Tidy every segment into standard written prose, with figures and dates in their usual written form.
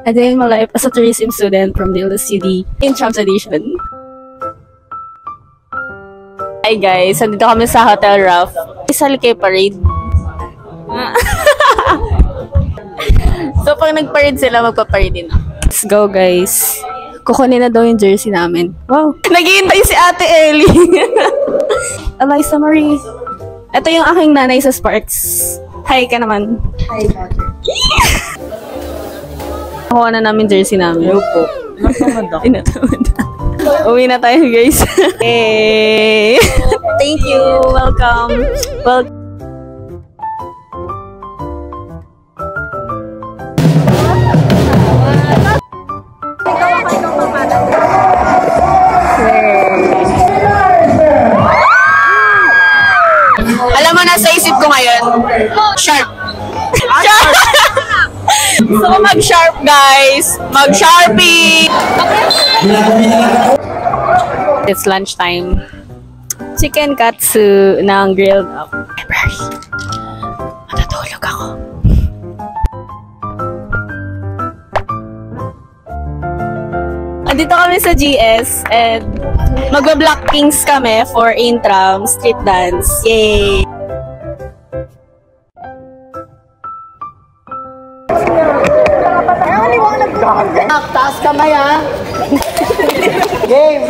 A day in my life as a tourism student from the LSUD in Trumps Edition. Hi guys, nandito kami sa Hotel Ralph. Salike parade. So pag nag-parade sila, magpa-parade din ako. Let's go guys. Kukunin na daw yung jersey namin. Wow! Naghihintay si Ate Ellie! Eliza Marie. Ito yung aking nanay sa Sparks. Hi ka naman. Hi, Roger. Nakuha na namin jersey namin. Hello po. Inatamad ako. Uwi na tayo guys. Hey! Thank you! Welcome! Alam mo, nasa isip ko ngayon, sharp. Sharp! So, mag-sharp guys! Mag-sharpie! It's lunchtime. Chicken katsu ng grilled up. Matutulog ako. Andito kami sa GS and magba-Black Kings kami for Intram street dance. Yay! Taas kamay ha! Game!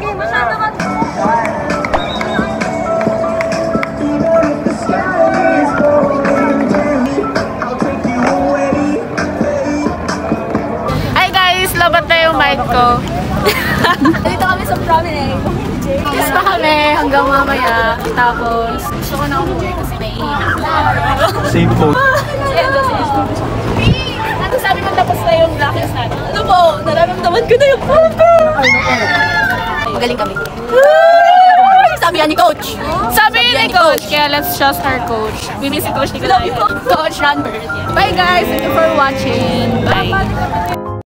Game! Masyado ka! Hi guys! Labat na yung mic ko. Dito kami sa promenade. Kiss pa kami hanggang mamaya. Tapos, gusto ko na umuwi kasi naiiyak na. Same po. Ano sabi mo tapos na yung Black Kings natin? Ano po? Nararamdaman ko na yung papa! Magaling kami. Sabi yan ni Coach. Sabi ni Coach. Kaya let's trust our Coach. We miss si Coach Nicolai. Coach Ranbert. Bye guys! Thank you for watching. Bye!